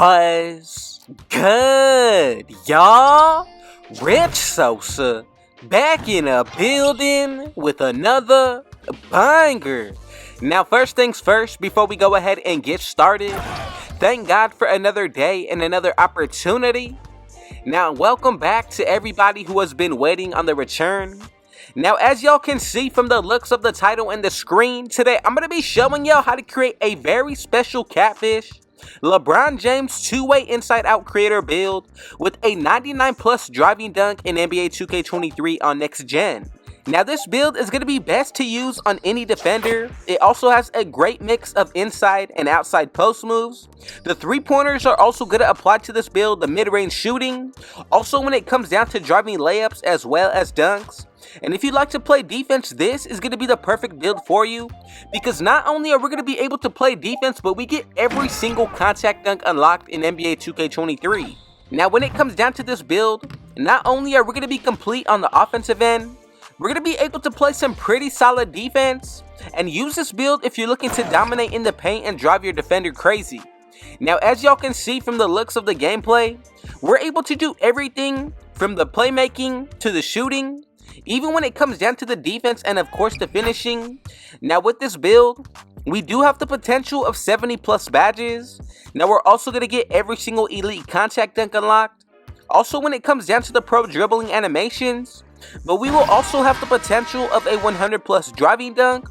Was good, y'all? Rich Sosa back in a building with another banger. Now, first things first, before we go ahead and get started, thank God for another day and another opportunity. Now, welcome back to everybody who has been waiting on the return. Now, as y'all can see from the looks of the title and the screen, today I'm going to be showing y'all how to create a very special catfish LeBron James two-way inside-out creator build with a 99 plus driving dunk in NBA 2K23 on next gen. Now, this build is going to be best to use on any defender. It also has a great mix of inside and outside post moves. The three-pointers are also going to apply to this build, the mid-range shooting. Also, when it comes down to driving layups as well as dunks. And if you like to play defense, this is going to be the perfect build for you, because not only are we going to be able to play defense, but we get every single contact dunk unlocked in NBA 2K23. Now, when it comes down to this build, not only are we going to be complete on the offensive end, we're going to be able to play some pretty solid defense and use this build if you're looking to dominate in the paint and drive your defender crazy. Now, as y'all can see from the looks of the gameplay, we're able to do everything from the playmaking to the shooting, even when it comes down to the defense and of course the finishing. Now, with this build, we do have the potential of 70 plus badges. Now, we're also going to get every single elite contact dunk unlocked. Also, when it comes down to the pro dribbling animations, but we will also have the potential of a 100 plus driving dunk,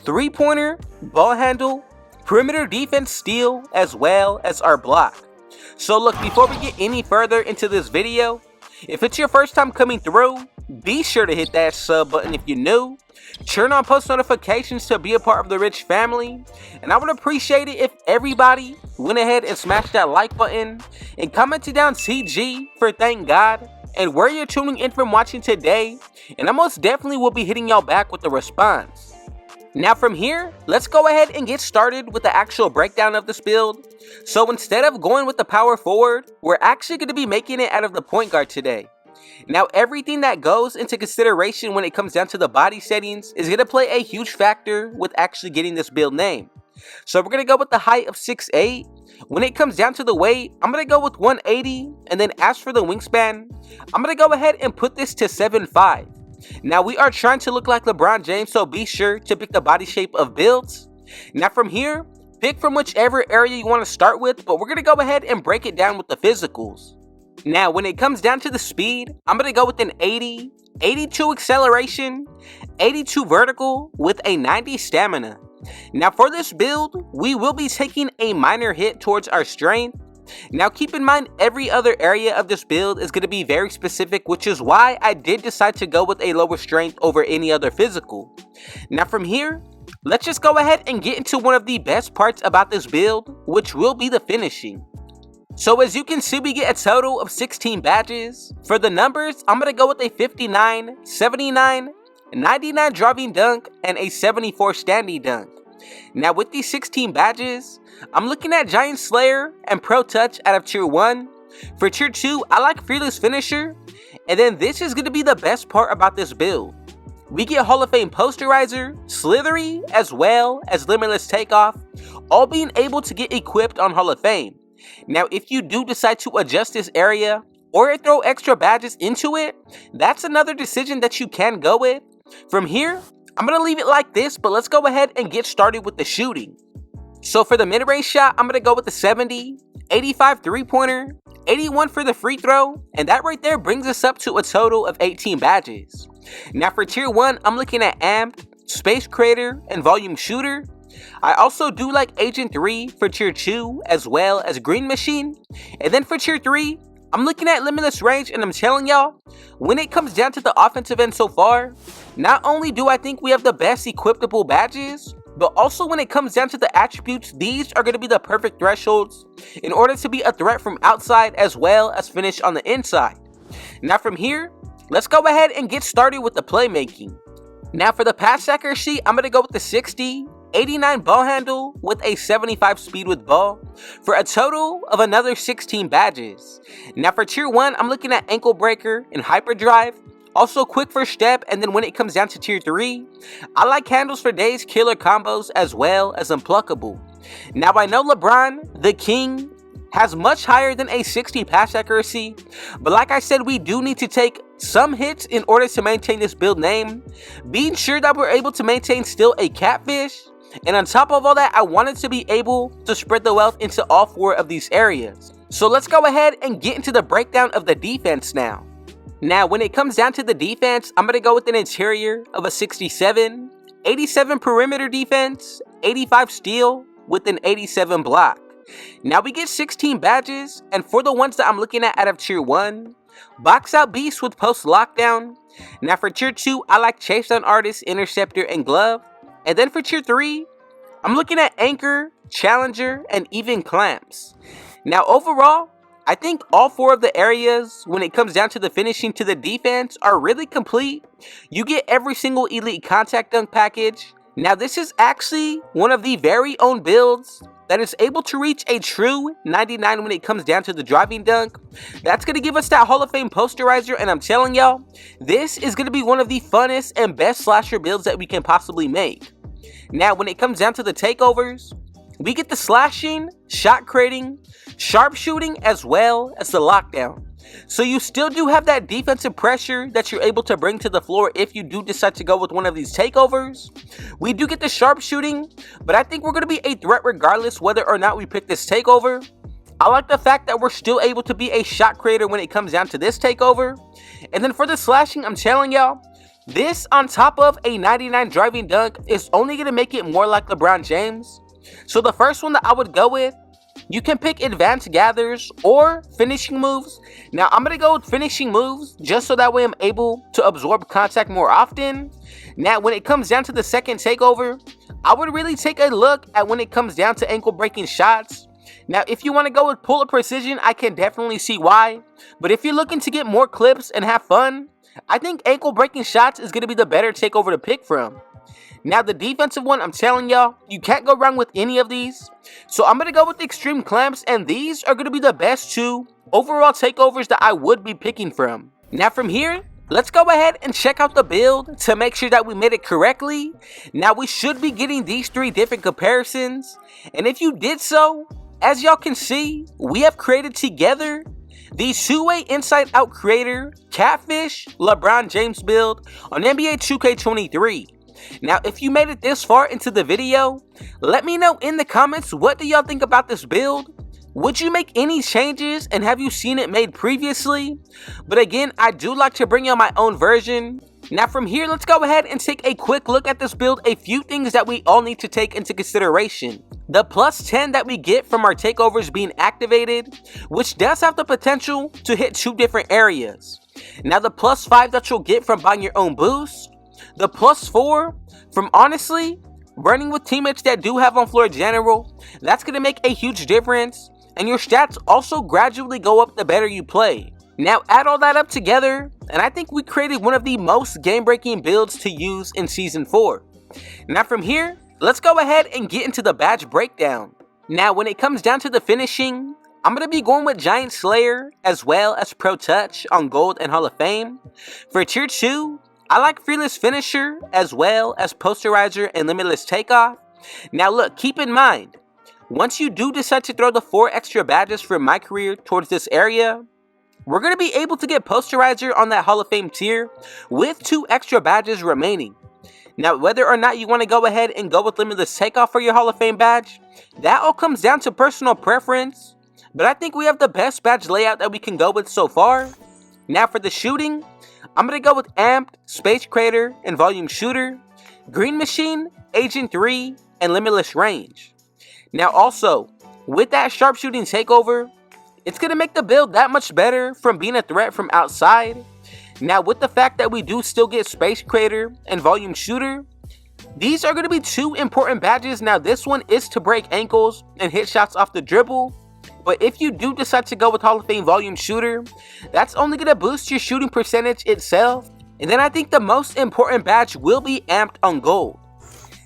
three-pointer, ball handle, perimeter defense steal, as well as our block. So look, before we get any further into this video, if it's your first time coming through, be sure to hit that sub button if you're new. Turn on post notifications to be a part of the Rich family. And I would appreciate it if everybody went ahead and smashed that like button and commented down CG for thank God and where you're tuning in from watching today. And I most definitely will be hitting y'all back with the response. Now, from here, let's go ahead and get started with the actual breakdown of this build. So instead of going with the power forward, we're actually going to be making it out of the point guard today. Now, everything that goes into consideration when it comes down to the body settings is going to play a huge factor with actually getting this build name. So we're going to go with the height of 6'8". When it comes down to the weight, I'm going to go with 180. And then as for the wingspan, I'm going to go ahead and put this to 7'5". Now, we are trying to look like LeBron James, so be sure to pick the body shape of builds. Now, from here, pick from whichever area you want to start with, but we're going to go ahead and break it down with the physicals. Now, when it comes down to the speed, I'm going to go with an 80, 82 acceleration, 82 vertical with a 90 stamina. Now, for this build, we will be taking a minor hit towards our strength. Now, keep in mind, every other area of this build is going to be very specific, which is why I did decide to go with a lower strength over any other physical. Now, from here, let's just go ahead and get into one of the best parts about this build, which will be the finishing. So as you can see, we get a total of 16 badges. For the numbers, I'm going to go with a 59, 79, 99 driving dunk, and a 74 standing dunk. Now, with these 16 badges, I'm looking at Giant Slayer and Pro Touch out of Tier 1. For Tier 2, I like Fearless Finisher. And then this is going to be the best part about this build. We get Hall of Fame Posterizer, Slithery, as well as Limitless Takeoff, all being able to get equipped on Hall of Fame. Now, if you do decide to adjust this area or throw extra badges into it, that's another decision that you can go with. From here, I'm going to leave it like this, but let's go ahead and get started with the shooting. So for the mid-range shot, I'm going to go with the 70, 85 three-pointer, 81 for the free throw, and that right there brings us up to a total of 18 badges. Now for Tier 1, I'm looking at Amped, Space Creator, and Volume Shooter. I also do like Agent 3 for Tier 2, as well as Green Machine. And then for Tier 3, I'm looking at Limitless Range, and I'm telling y'all, when it comes down to the offensive end so far, not only do I think we have the best equipable badges, but also when it comes down to the attributes, these are going to be the perfect thresholds in order to be a threat from outside as well as finish on the inside. Now from here, let's go ahead and get started with the playmaking. Now for the pass accuracy, I'm going to go with the 60, 89 ball handle with a 75 speed with ball for a total of another 16 badges. Now for Tier 1, I'm looking at Ankle Breaker and Hyperdrive, also quick first step, and then when it comes down to Tier 3, I like Handles for Days, Killer Combos, as well as Unpluckable. Now I know LeBron, the King, has much higher than a 60 pass accuracy, but like I said, we do need to take some hits in order to maintain this build name, being sure that we're able to maintain still a catfish, and on top of all that, I wanted to be able to spread the wealth into all 4 of these areas. So let's go ahead and get into the breakdown of the defense now. Now, when it comes down to the defense, I'm going to go with an interior of a 67, 87 perimeter defense, 85 steal with an 87 block. Now we get 16 badges, and for the ones that I'm looking at out of tier 1, box out beast with post lockdown. Now for tier 2, I like chase down artist, interceptor, and glove. And then for tier 3, I'm looking at anchor, challenger, and even clamps. Now overall, I think all 4 of the areas, when it comes down to the finishing to the defense, are really complete. You get every single elite contact dunk package. Now this is actually one of the very own builds that is able to reach a true 99 when it comes down to the driving dunk. That's going to give us that Hall of Fame posterizer, and I'm telling y'all, this is going to be one of the funnest and best slasher builds that we can possibly make. Now when it comes down to the takeovers, we get the slashing, shot creating, sharpshooting, as well as the lockdown. So you still do have that defensive pressure that you're able to bring to the floor if you do decide to go with one of these takeovers. We do get the sharpshooting, but I think we're going to be a threat regardless whether or not we pick this takeover. I like the fact that we're still able to be a shot creator when it comes down to this takeover. And then for the slashing, I'm telling y'all, this on top of a 99 driving dunk is only going to make it more like LeBron James. So the first one that I would go with, you can pick advanced gathers or finishing moves. Now I'm going to go with finishing moves just so that way I'm able to absorb contact more often. Now when it comes down to the second takeover, I would really take a look at when it comes down to ankle breaking shots. Now if you want to go with pull up precision, I can definitely see why. But if you're looking to get more clips and have fun, I think ankle breaking shots is going to be the better takeover to pick from. Now the defensive one, I'm telling y'all, you can't go wrong with any of these. So I'm going to go with the extreme clamps, and these are going to be the best 2 overall takeovers that I would be picking from. Now from here, let's go ahead and check out the build to make sure that we made it correctly. Now we should be getting these 3 different comparisons, and if you did so, as y'all can see, we have created together the 2-way inside out creator Catfish LeBron James build on NBA 2K23. Now if you made it this far into the video, let me know in the comments, what do y'all think about this build? Would you make any changes, and have you seen it made previously? But again, I do like to bring you my own version. Now from here, let's go ahead and take a quick look at this build. A few things that we all need to take into consideration. The plus 10 that we get from our takeovers being activated, which does have the potential to hit 2 different areas. Now the plus 5 that you'll get from buying your own boost. The plus 4 from honestly running with teammates that do have on floor general. That's going to make a huge difference, and your stats also gradually go up the better you play. Now add all that up together, and I think we created one of the most game-breaking builds to use in Season 4. Now from here, let's go ahead and get into the badge breakdown. Now when it comes down to the finishing, I'm going to be going with Giant Slayer as well as Pro Touch on Gold and Hall of Fame. For Tier 2, I like Fearless Finisher as well as Posterizer and Limitless Takeoff. Now look, keep in mind, once you do decide to throw the 4 extra badges for my career towards this area, we're going to be able to get Posterizer on that Hall of Fame tier with 2 extra badges remaining. Now whether or not you want to go ahead and go with Limitless Takeoff for your Hall of Fame badge, that all comes down to personal preference, but I think we have the best badge layout that we can go with so far. Now for the shooting, I'm going to go with Amped, Space Crater, and Volume Shooter, Green Machine, Agent 3, and Limitless Range. Now also, with that sharpshooting takeover, it's going to make the build that much better from being a threat from outside. Now with the fact that we do still get Space Crater and Volume Shooter, these are going to be 2 important badges. Now this one is to break ankles and hit shots off the dribble. But if you do decide to go with Hall of Fame Volume Shooter, that's only going to boost your shooting percentage itself. And then I think the most important badge will be Amped on Gold.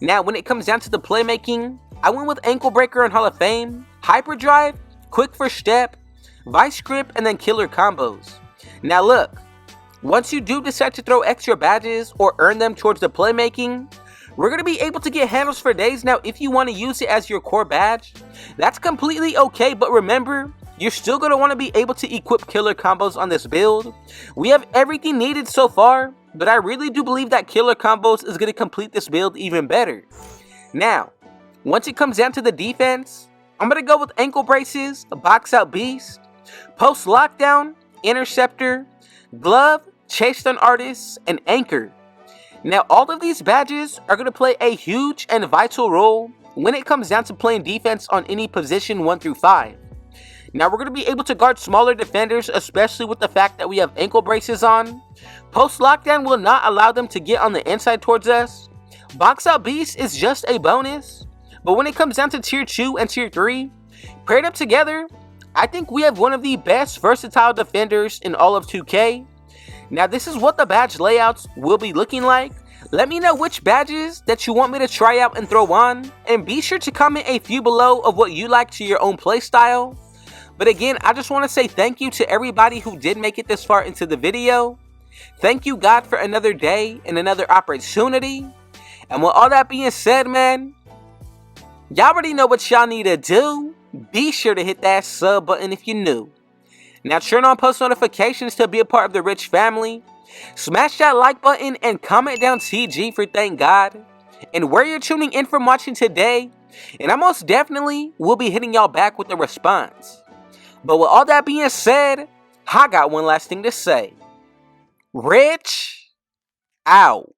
Now when it comes down to the playmaking, I went with Ankle Breaker on Hall of Fame, Hyperdrive, Quick First Step, Vice Grip, and then Killer Combos. Now look, once you do decide to throw extra badges or earn them towards the playmaking, We're going to be able to get handles for days. Now, if you want to use it as your core badge, that's completely okay, but remember, you're still going to want to be able to equip killer combos on this build. We have everything needed so far, but I really do believe that killer combos is going to complete this build even better. Now, once it comes down to the defense, I'm going to go with ankle braces, box out beast, post lockdown, interceptor, glove, chase stun artist, and anchor. Now, all of these badges are going to play a huge and vital role when it comes down to playing defense on any position 1 through 5. Now, we're going to be able to guard smaller defenders, especially with the fact that we have ankle braces on. Post lockdown will not allow them to get on the inside towards us. Box out beast is just a bonus. But when it comes down to tier 2 and tier 3, paired up together, I think we have one of the best versatile defenders in all of 2K. Now, this is what the badge layouts will be looking like. Let me know which badges that you want me to try out and throw on, and be sure to comment a few below of what you like to your own playstyle. But again, I just want to say thank you to everybody who did make it this far into the video. Thank you, God, for another day and another opportunity. And with all that being said, man, y'all already know what y'all need to do. Be sure to hit that sub button if you're new. Now turn on post notifications to be a part of the rich family. Smash that like button and comment down TG for thank God. And where you're tuning in from watching today. And I most definitely will be hitting y'all back with a response. But with all that being said, I got one last thing to say. Rich out.